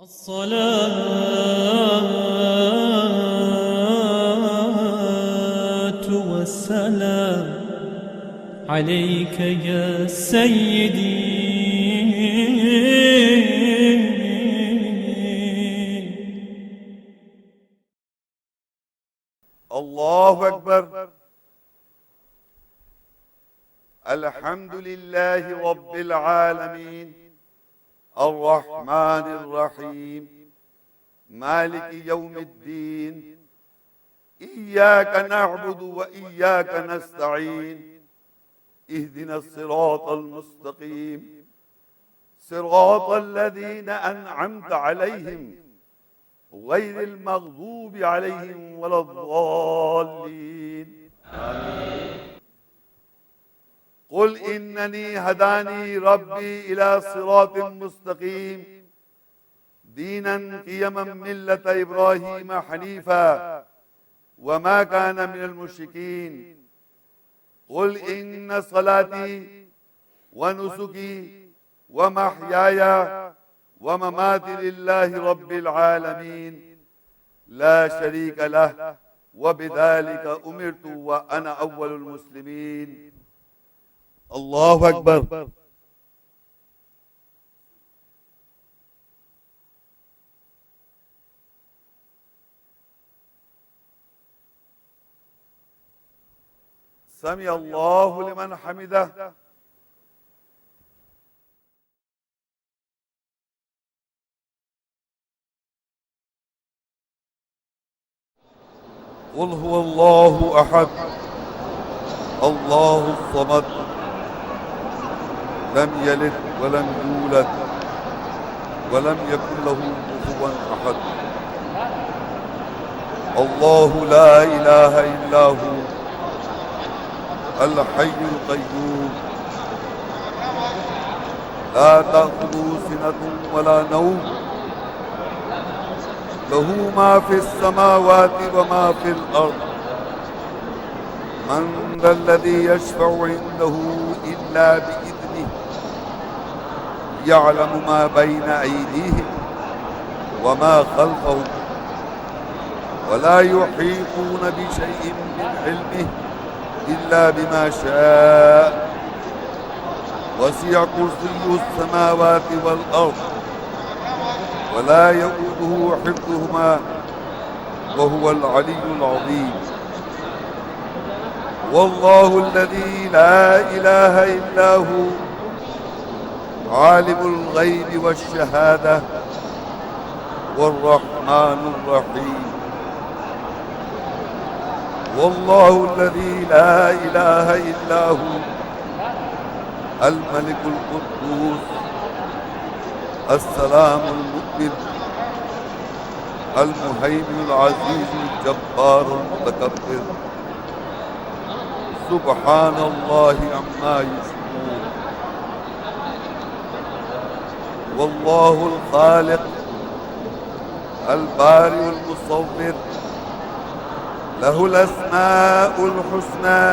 الصلاة والسلام عليك يا سيدي. الله أكبر. الحمد لله رب العالمين الرحمن الرحيم مالك يوم الدين. إياك نعبد وإياك نستعين. اهدنا الصراط المستقيم صراط الذين أنعمت عليهم غير المغضوب عليهم ولا الضالين. آمين. قل إنني هداني ربي إلى صراط مستقيم دينا قيما ملة إبراهيم حنيفا وما كان من المشركين. قل إن صلاتي ونسكي ومحياي ومماتي لله رب العالمين لا شريك له وبذلك أمرت وأنا أول المسلمين. الله أكبر. سمع الله لمن حمده. قل هو الله أحد الله الصمد لم يلد ولم يولد ولم يكن له كفوا أحد. الله لا إله إلا هو الحي القيوم لا تأخذه سنة ولا نوم له ما في السماوات وما في الأرض. من ذا الذي يشفع عنده إلا بإذنه يعلم ما بين أيديهم وما خلفهم ولا يحيطون بشيء من علمه إلا بما شاء. وسع كرسيه السماوات والأرض ولا يؤوده حفظهما وهو العلي العظيم. والله الذي لا إله إلا هو عالم الغيب والشهادة والرحمن الرحيم. والله الذي لا إله إلا هو الملك القدوس السلام المؤمن المهيمن العزيز الجبار المتكبر. سبحان الله عما يشركون. والله الخالق البارئ المصور له الأسماء الحسنى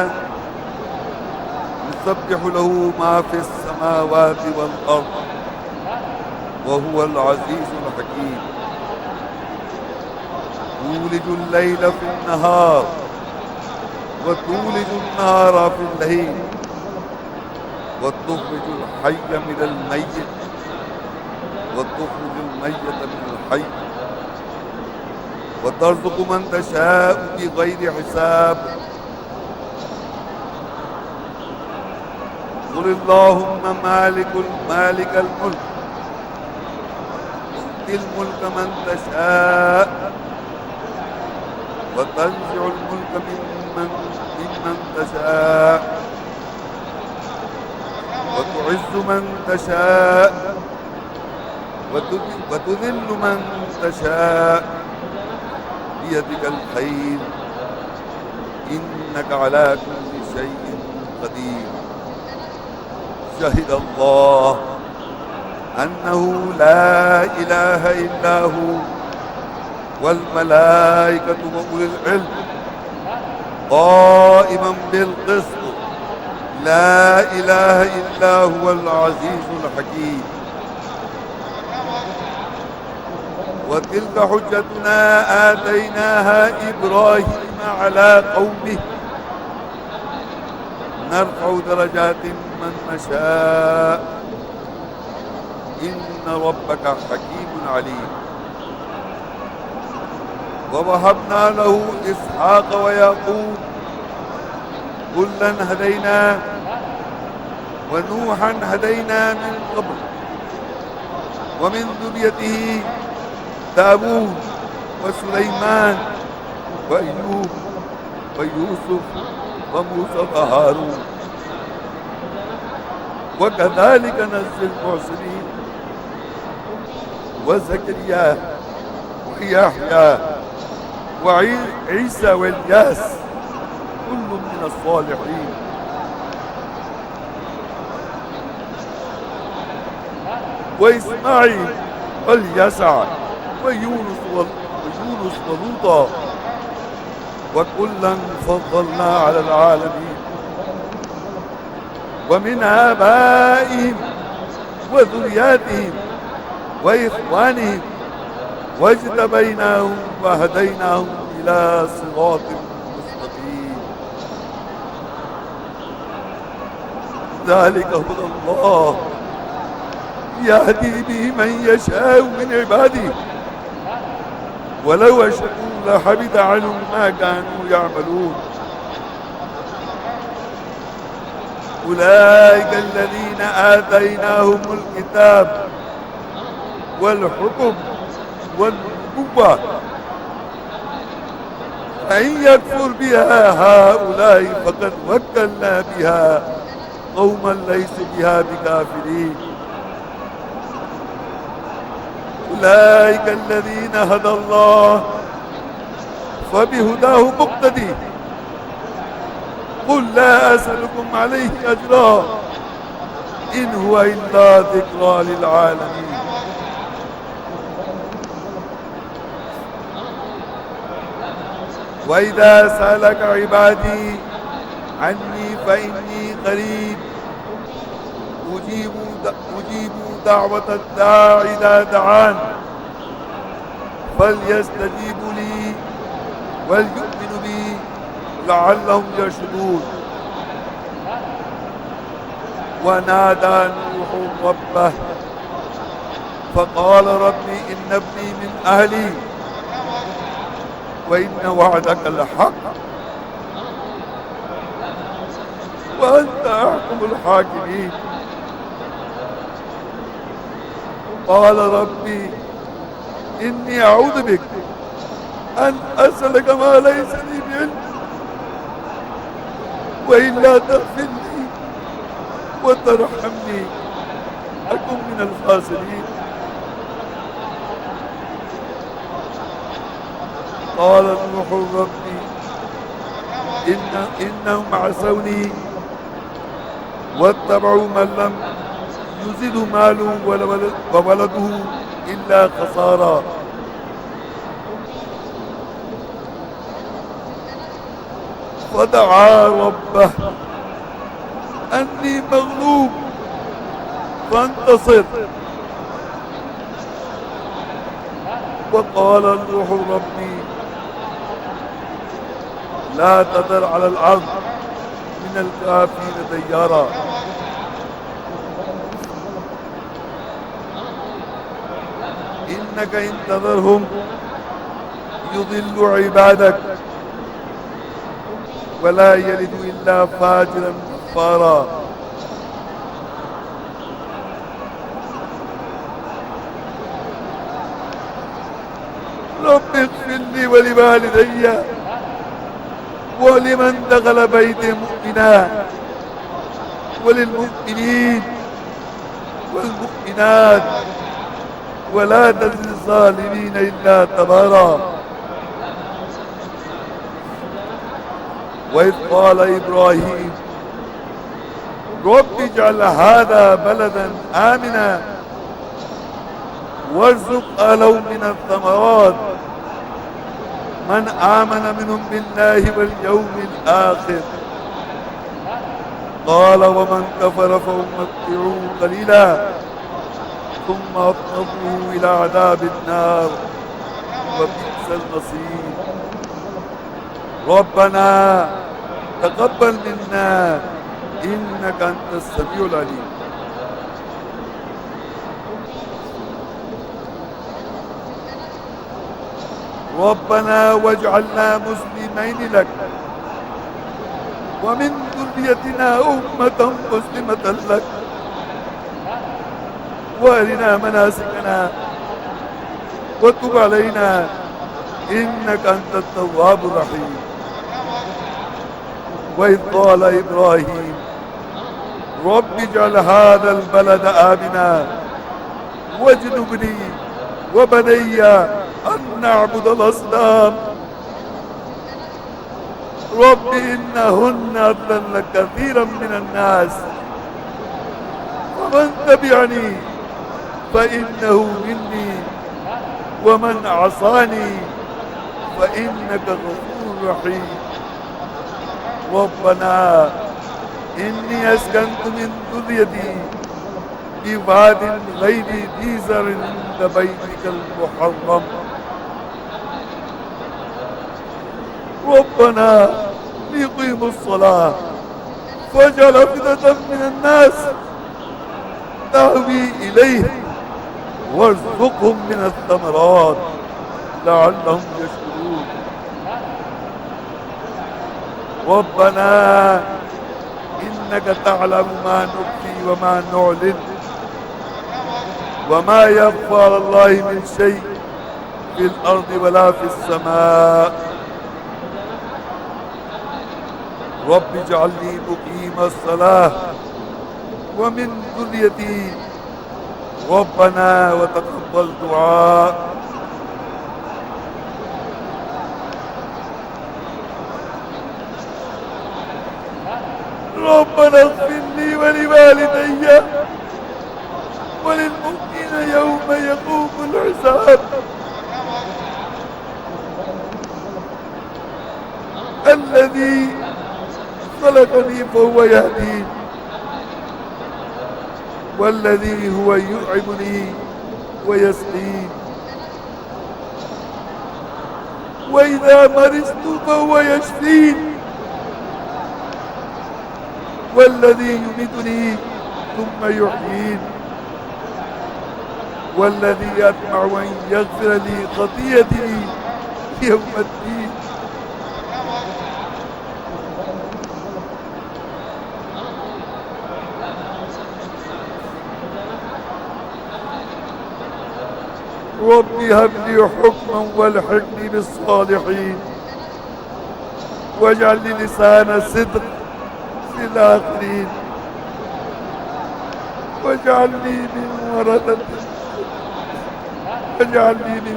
يسبح له ما في السماوات والأرض وهو العزيز الحكيم. تولج الليل في النهار وتولج النهار في الليل وتخرج الحي من الميت وتخرج الميت من الحي وترزق من تشاء بغير حساب. قل اللهم مالك الملك تؤتي الملك من تشاء وتنزع الملك ممن تشاء وتعز من تشاء وتذل من تشاء بيدك الخير إنك على كل شيء قدير. شهد الله أنه لا إله إلا هو والملائكة وأولي العلم قائما بالقسط لا إله إلا هو العزيز الحكيم. وتلك حجتنا آتيناها إبراهيم على قومه نرفع درجات من نشاء إن ربك حكيم عليم. ووهبنا له إسحاق ويعقوب كلا هدينا ونوحا هدينا من قبل ومن ذريته داوود وسليمان وأيوب ويوسف وموسى وهارون وكذلك نجزي المحسنين وزكريا ويحيى وعيسى والياس كل من الصالحين. وإسماعيل واليسع ويونس ولوطا وكلا فضلنا على العالمين. ومن آبائهم وذرياتهم وإخوانهم واجتبيناهم وهديناهم إلى صراط مستقيم. ذلك هدى الله يهدي به من يشاء من عباده ولو أشركوا لحبط عنهم ما كانوا يعملون. أولئك الذين آتيناهم الكتاب والحكم والنبوة فإن يكفر بها هؤلاء فقد وكلنا بها قوما ليسوا بها بكافرين. أولئك الذين هدى الله فبهداه مقتدي قل لا أسألكم عليه أجرا إن هو إلا ذكرى للعالمين. وإذا سألك عبادي عني فإني قريب أجيب دعوة الداع إذا دعان فليستجيبوا لي وليؤمنوا بي لعلهم يرشدون. ونادى نوح ربه فقال ربي إن ابني من أهلي وإن وعدك الحق وأنت أحكم الحاكمين. قال ربي إني أعوذ بك أن أسألك ما ليس لي بعلم وإلا تغفر لي وترحمني أكن من الخاسرين. قال نوح ربي إنهم عصوني واتبعوا من لم يزد ماله وولده إلا خسارا. فدعا ربه أني مغلوب فانتصر. وقال نوح ربي لا تذر على الأرض من الكافرين ديارا. إنك إن تذرهم يضل عبادك ولا يلد إلا فاجرا كفارا. رب اغفر لي ولوالدي ولمن دخل بيتي مؤمنا وللمؤمنين والمؤمنات ولا تزد الظالمين إلا تبارا. وإذ قال إبراهيم رب اجعل هذا بلدا آمنا وارزق أهله من الثمرات من آمن منهم بالله واليوم الآخر. قال ومن كفر فأمتعه قليلا ثم أضطروه إلى عذاب النار وبئس المصير. ربنا تقبل منا إنك أنت السميع العليم. ربنا واجعلنا مسلمين لك ومن ذريتنا أمة مسلمة لك وارنا مناسكنا وتب علينا إنك أنت التواب الرحيم. وإذ قال إبراهيم رب اجعل هذا البلد آمنا واجنبني وبني أن نعبد الأصنام رب إنهن أضللن كثيرا من الناس ومن تبعني فإنه مني ومن عصاني فإنك غفور رحيم. ربنا إني أسكنت من ذريتي بواد غير ذي زرع عند بيتك المحرم ربنا ليقيموا الصلاة فاجعل أفئدة من الناس تهوي إليه وارزقهم من الثمرات لعلهم يشكرون. ربنا إنك تعلم ما نخفي وما نعلن وما يخفى على الله من شيء في الأرض ولا في السماء. رب اجعلني مقيم الصلاة ومن ذريتي ربنا وتقبل دعاء. ربنا اغفر لي ولوالدي وللمؤمنين يوم يقوم الحساب. الذي خلقني فهو يهدين والذي هو يطعمني ويسقين وإذا مرضت فهو يشفين والذي يميتني ثم يحيين والذي أطمع أن يغفر لي خطيئتي يوم الدين. رب هب لي حكما والحقني بالصالحين واجعل لي لسان صدق في الآخرين واجعلني من ورثة جنة النعيم.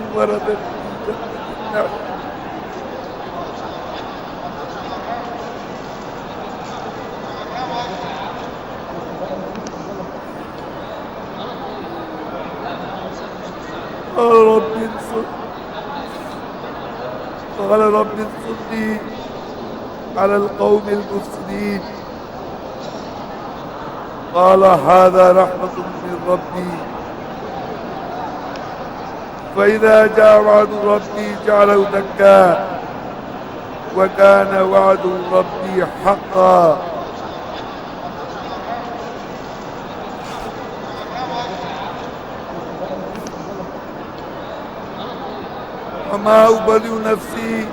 قال رب انصرني على القوم المفسدين. قال هذا رحمة من ربي فإذا جاء وعد ربي جعله دكا وكان وعد ربي حقا. وما أبرئ نفسي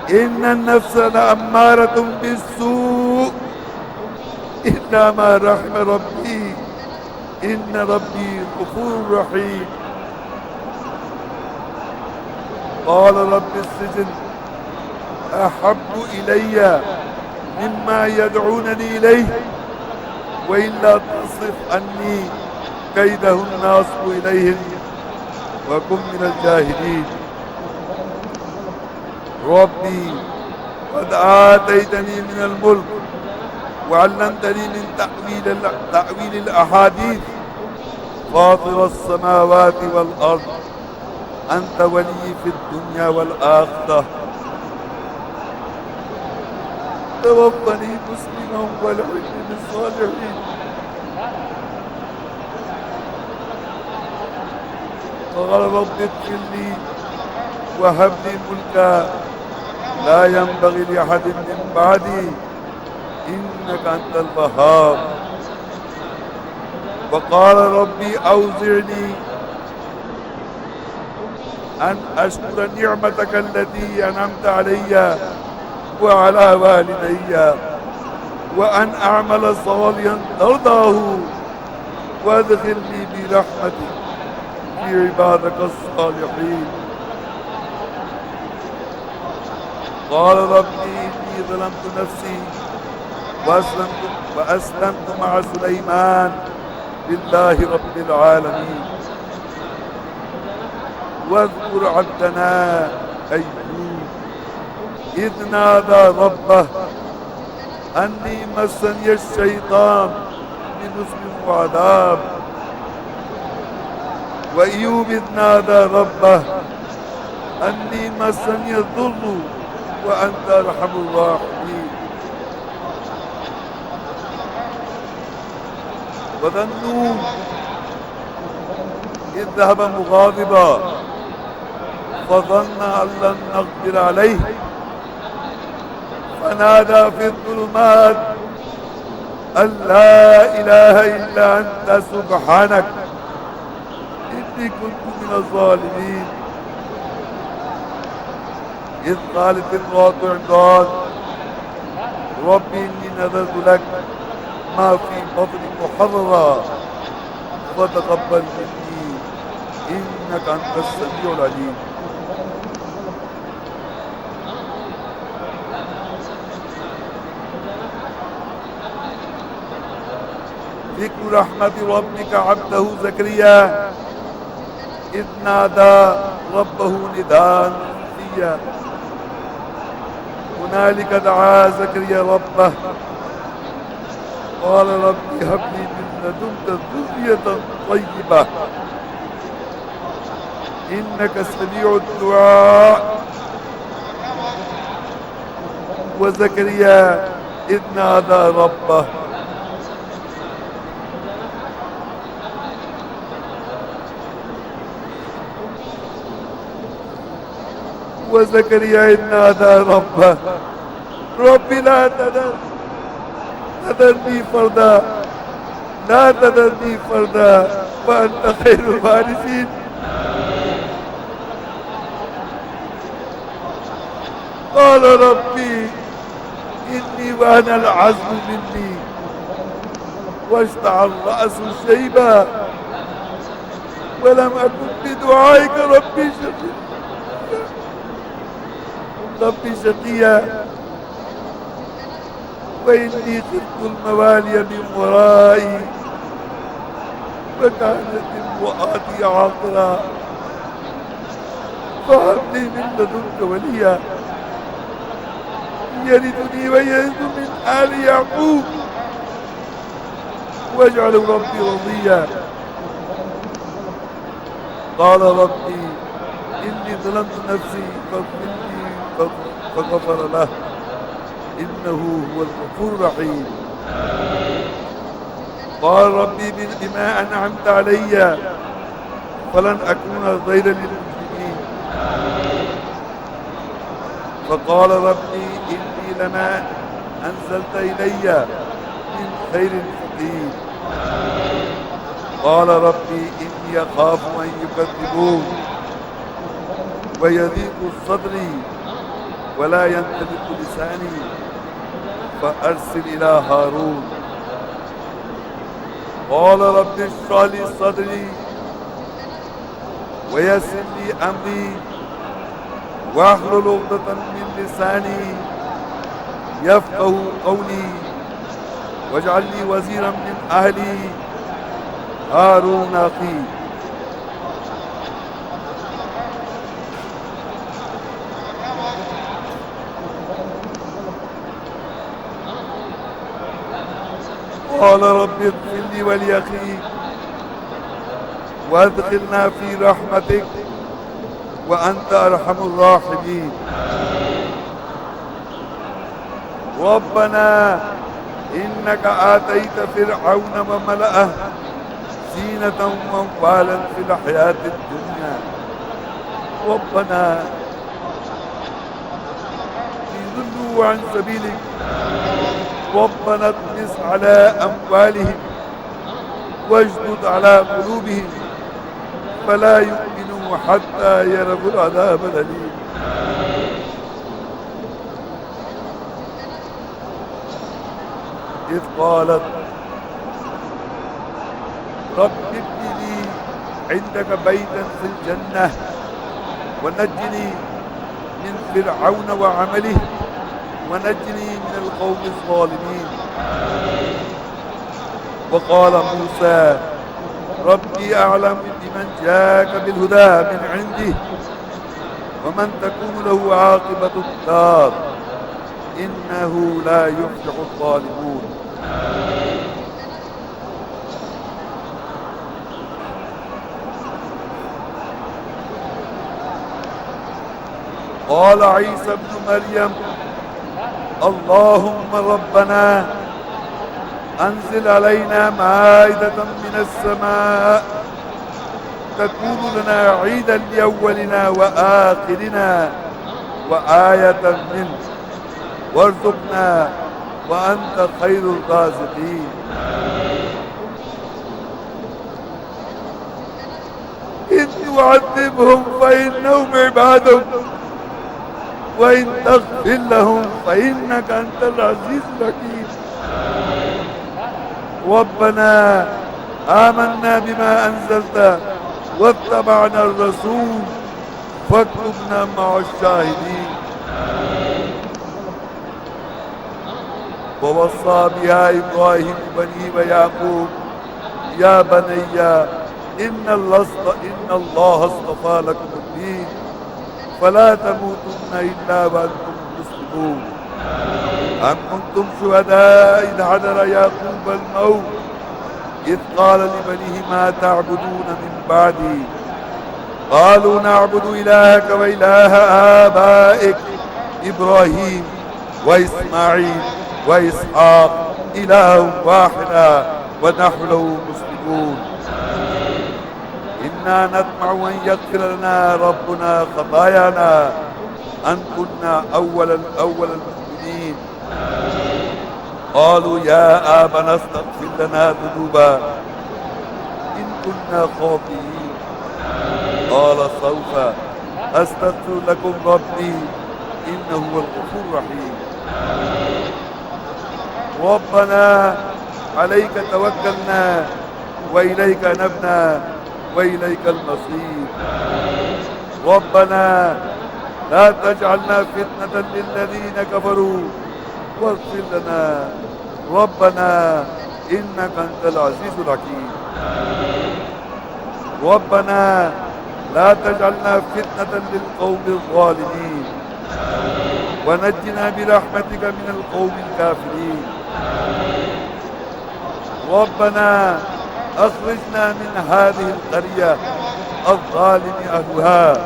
إن النفس لأمارة بالسوء إلا ما رحم ربي إن ربي غفور رحيم. قال رب السجن أحب إلي مما يدعونني إليه وإلا تصرف عني كيدهن أصب إليهن وكن من الجاهلين. ربي قد آتيتني من الملك وعلمتني من تأويل الأحاديث فاطر السماوات والأرض أنت ولي في الدنيا والآخرة توفني مسلما والحقني بالصالحين. قال رب اغفر لي وهب لي ملكا لا ينبغي لأحد من بعدي إنك أنت الوهاب. وقال ربي أوزعني أن أشكر نعمتك التي أنعمت علي وعلى والدي وأن أعمل صالحا ترضاه وادخلني برحمتك في عبادك الصالحين. قال ربي إني ظلمت نفسي وأسلمت مع سليمان لله رب العالمين. واذكر عبدنا أيوب إذ نادى ربه أني مسني الشيطان بنصب وعذاب. وأيوب إذ نادى ربه أني مسني الضر وأنت أرحم الراحمين. وذا النون إذ ذهب مغاضبا فظن أن لن نقدر عليه فنادى في الظلمات أن لا إله إلا أنت سبحانك إني كنت من الظالمين. إذ قالت امرأة عمران ربي إني نذرت لك ما في بطني محررا فتقبل مني إنك أنت السميع العليم. ذكر رحمة ربك عبده زكريا إذ نادى ربه نداء خفيا. هنالك دعا زكريا ربه قال رب هب لي من لدنك ذرية طيبة إنك سميع الدعاء. وزكريا إذ نادى ربه وزكريا إذ نادى ربه رب لا تذرني فردا لا تذرني فردا وأنت خير الوارثين. قال ربي إني وأنا العزم مني واشتعل الرأس شيبا ولم أكن بدعائك ربي شقيا وإني خفت الموالي من ورائي وكانت امرأتي عاقرا فهب لي من لدنك وليا يرثني ويرث من آل يعقوب واجعله ربي رضيا. قال ربي إني ظلمت نفسي فاغفر لي فغفر له إنه هو الغفور الرحيم. قال ربي بما أنعمت علي فلن أكون ظهيرا للمجرمين. فقال ربي إني لما أنزلت إلي من خير فقير. قال ربي إني أخاف أن يكذبون ويضيق صدري ولا ينطلق لساني فأرسل إلى هارون. قال رب اشرح لي صدري ويسر لي أمري واحلل عقدة من لساني يفقه قولي واجعل لي وزيرا من أهلي هارون أخي. قال رب اغفر لي ولأخي وادخلنا في رحمتك وأنت أرحم الراحمين. ربنا إنك آتيت فرعون وملأه زينة وأموالا في الحياة الدنيا. ربنا ليضلوا عن سبيلك. ربنا اطمس على أموالهم واجدد على قلوبهم فلا يؤمنوا حتى يروا العذاب الأليم. إذ قالت رب ابن لي عندك بيتا في الجنة ونجني من فرعون وعمله ونجني من القوم الظالمين. وقال موسى ربي أعلم بمن جاءك بالهدى من عنده ومن تكون له عاقبة الدار إنه لا يفلح الظالمون. قال عيسى ابن مريم اللهم ربنا أنزل علينا مائدة من السماء تكون لنا عيدا لأولنا وآخرنا وآية منك وارزقنا وأنت خير الرازقين. إن تعذبهم فإنهم عبادك وإن تغفر لهم فإنك أنت العزيز الحكيم. ربنا آمنا بما أنزلت واتبعنا الرسول فاكتبنا مع الشاهدين. ووصى بها إبراهيم بنيه ويعقوب يا بني إن الله اصطفى لكم الدين فلا تموتن إلا وأنتم مسلمون. أم كنتم شهداء إذ حضر يعقوب الموت إذ قال لبنيه ما تعبدون من بعدي قالوا نعبد إلهك وإله آبائك إبراهيم وإسماعيل وإسحاق إله واحدا ونحن له مسلمون. إنا نطمع أن يغفر لنا ربنا خطايانا أن كنا أول المؤمنين. قالوا يا آبنا استغفر لنا ذنوبا إن كنا خاطئين. قال سوف أستغفر لكم ربي إنه هو الغفور الرحيم. ربنا عليك توكلنا وإليك نبنا وإليك المصير. ربنا لا تجعلنا فتنة للذين كفروا واغفر لنا ربنا إنك أنت العزيز الحكيم. ربنا لا تجعلنا فتنة للقوم الظالمين ونجنا برحمتك من القوم الكافرين. ربنا أخرجنا من هذه القرية الظالم أهلها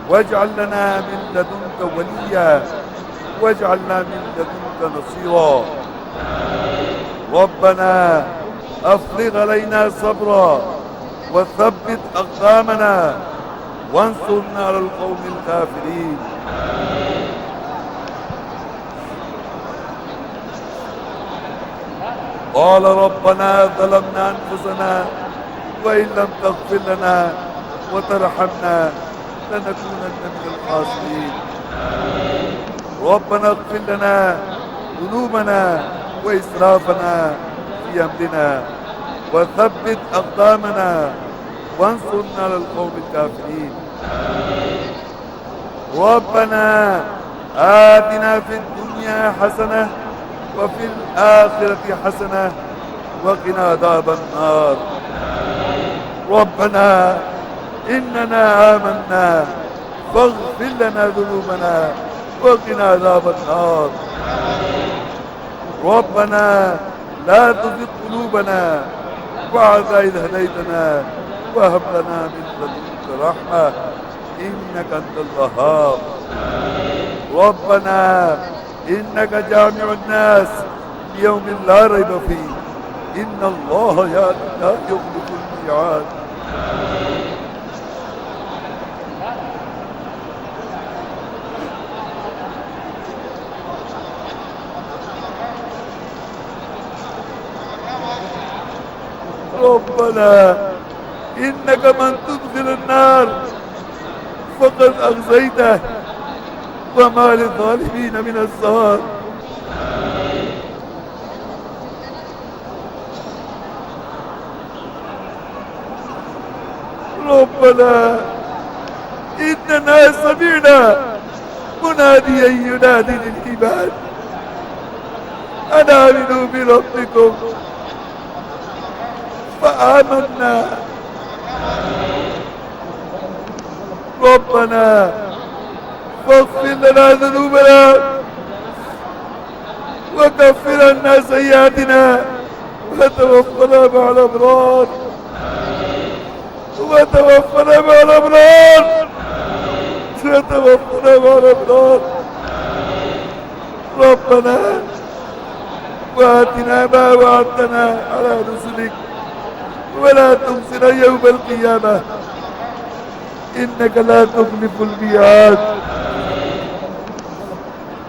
واجعل لنا من لدنك وليا واجعلنا من لدنك نصيرا. ربنا أفرغ علينا صبرا وثبت أقدامنا وانصرنا على القوم الكافرين. قال ربنا ظلمنا أنفسنا وإن لم تغفر لنا وترحمنا لنكونن من الخاسرين. ربنا اغفر لنا ذنوبنا وإسرافنا في أمرنا وثبت أقدامنا وانصرنا على القوم الكافرين. ربنا آتنا في الدنيا حسنة وفي الآخرة حسنة وقنا عذاب النار. ربنا إننا آمنا فاغفر لنا ذنوبنا وقنا عذاب النار. ربنا لا تزغ قلوبنا بعد إذ هديتنا وهب لنا من لدنك رحمة إنك أنت الوهاب. ربنا إنك جامع الناس ليوم لا ريب فيه إن الله لا يخلف الميعاد. الميعاد. ربنا إنك من تدخل النار فقد أغزيته وما للظالمين من أنصار. ربنا إننا سمعنا مناديا ينادي للإيمان أن آمنوا بربكم فآمنا. ربنا فاغفر لنا ذنوبنا وكفر عنا سيئاتنا وتوفنا مع الأبرار وتوفنا مع الأبرار وتوفنا مع الأبرار. ربنا وآتنا ما وعدتنا على رسلك ولا تخزنا يوم القيامة إنك لا تخلف الميعاد.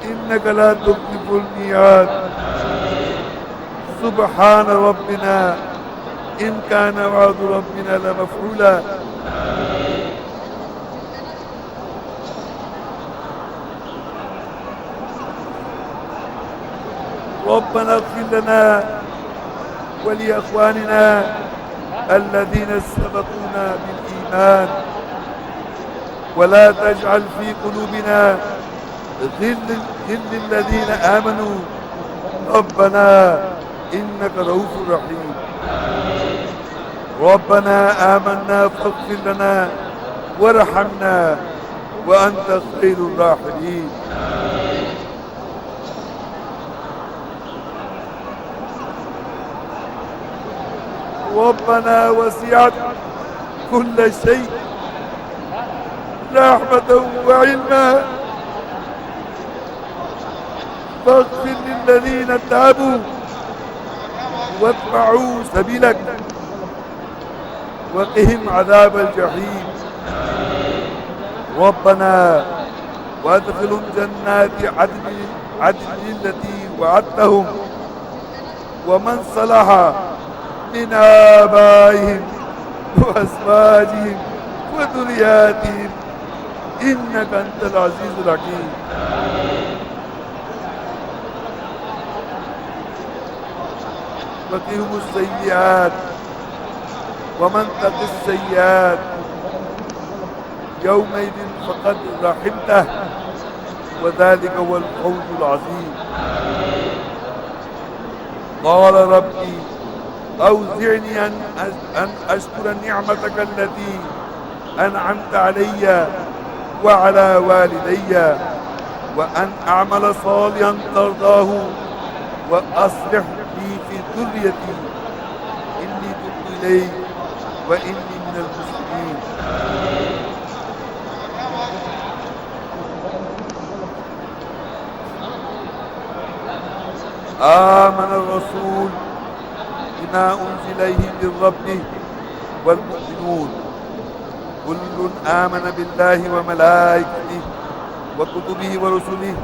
إنك لا تخلف الميعاد. سبحان ربنا إن كان وعد ربنا لمفعولا. ربنا اغفر لنا ولإخواننا الذين سبقونا بالإيمان ولا تجعل في قلوبنا غل الذين آمنوا ربنا إنك رؤوف رحيم. ربنا آمنا فاغفر لنا وارحمنا وأنت خير الراحمين. ربنا وسعت كل شيء رحمة وعلما فاغفر للذين تابوا واتبعوا سبيلك وقهم عذاب الجحيم. ربنا وادخلهم جنات عدن التي وعدتهم ومن صلح من آبائهم وأزواجهم وذرياتهم إنك أنت العزيز الحكيم. وقهم السيئات ومن تق السيئات يومئذ فقد رحمته وذلك هو الفوز العظيم. قال ربي أوزعني أن أشكر نعمتك التي أنعمت علي وعلى والدي وأن أعمل صالحا ترضاه وأصلح لي في ذريتي إني تبت إليك وإني من المسلمين. آمن الرسول بما أنزل إليه من ربه والمؤمنون كل آمن بالله وملائكته وكتبه ورسله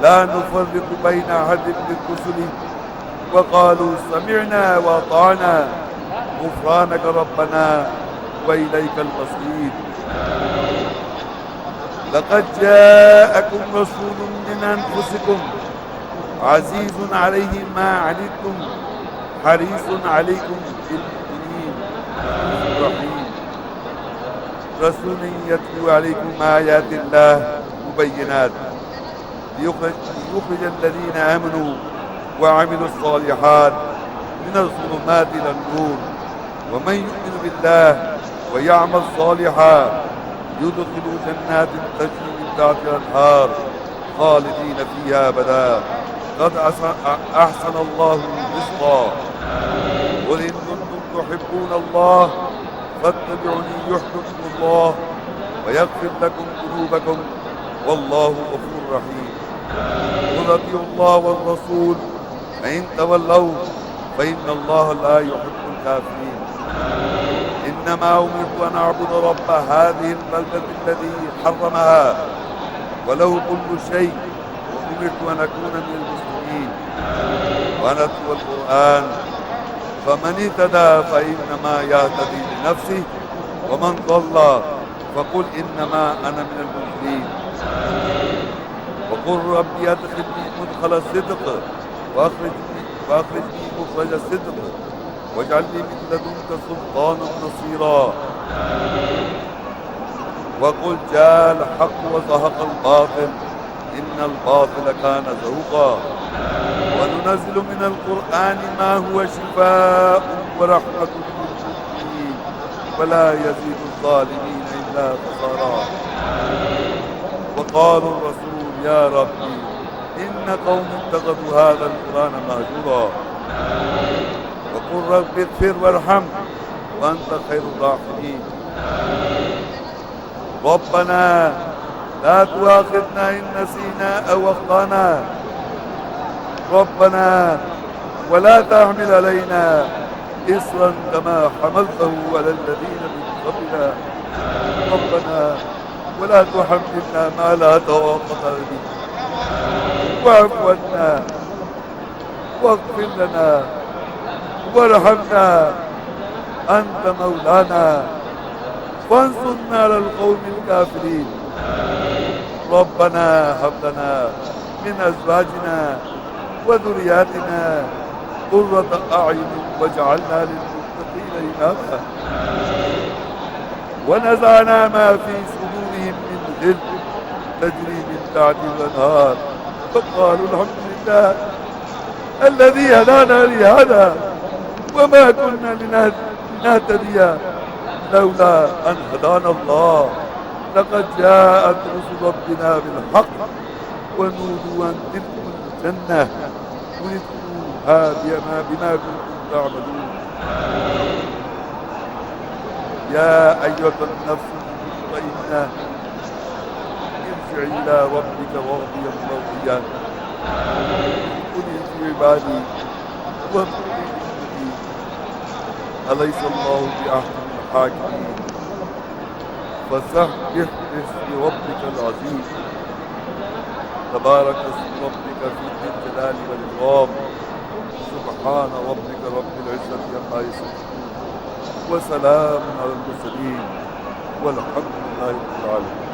لا نفرق بين أحد من رسله وقالوا سمعنا وأطعنا غفرانك ربنا وإليك المصير. لقد جاءكم رسول من أنفسكم عزيز عليه ما عنتم حريص عليكم بالمؤمنين رحيم. رسول يتلو عليكم آيات الله مبينات ليخرج الذين آمنوا وعملوا الصالحات من الظلمات إلى النور ومن يؤمن بالله ويعمل صالحا يدخل جنات تجري من تحتها الأنهار خالدين فيها أبدا قد أحسن الله رزقا. قل إن كنتم تحبون الله فاتبعوني يحببكم الله ويغفر لكم ذنوبكم والله غفور رحيم. قل أطيعوا الله والرسول فإن تولوا فإن الله لا يحب الكافرين. إنما أمرت أن أعبد رب هذه البلدة الذي حرمها وله كل شيء، وأمرت أن أكون من المسلمين، وأن أتلو القرآن، فمن اهتدى فإنما يهتدي لنفسه، ومن ضل فقل إنما أنا من المنذرين. وقل ربي أدخلني مدخل الصدق وأخرجني مخرج الصدق واجعل لي من لدنك سلطانا نصيرا. وقل جاء الحق وزهق الباطل إن الباطل كان زهوقا. وننزل من القرآن ما هو شفاء ورحمة للمؤمنين ولا يزيد الظالمين إلا خسارا. وقال الرسول يا ربي إن قوم اتخذوا هذا القرآن مهجورا. وقل رب اغفر وارحم وأنت خير الراحمين. ربنا لا تؤاخذنا إن نسينا أو أخطأنا، ربنا ولا تحمل علينا إصرا كما حملته على الذين من قبلنا، ربنا ولا تحملنا ما لا طاقة به، واعف عنا واغفر لنا وارحمنا أنت مولانا فانصرنا على القوم الكافرين. ربنا هب لنا من أزواجنا وذرياتنا قرة أعين واجعلنا للمتقين إماما. ونزعنا ما في صدورهم من غل تجري من تحتهم الأنهار فقالوا الحمد لله الذي هدانا لهذا وما كنا لنهتدي لولا أن هدانا الله لقد جاءت رسل ربنا بالحق ونودوا أن تلكم الجنة ندخلوها بما كنتم تعملون. يا أيها النفس المطمئنة ارجعي إلى ربك راضية مرضية ادخلي في عبادي وادخلي جنتي. أليس الله بأحسن الحاكمين؟ فسبح باسم ربك العظيم. تبارك اسم ربك في ذي الجلال والإكرام. سبحان ربك رب العزة عما يصفون وسلام على المرسلين والحمد لله رب العالمين.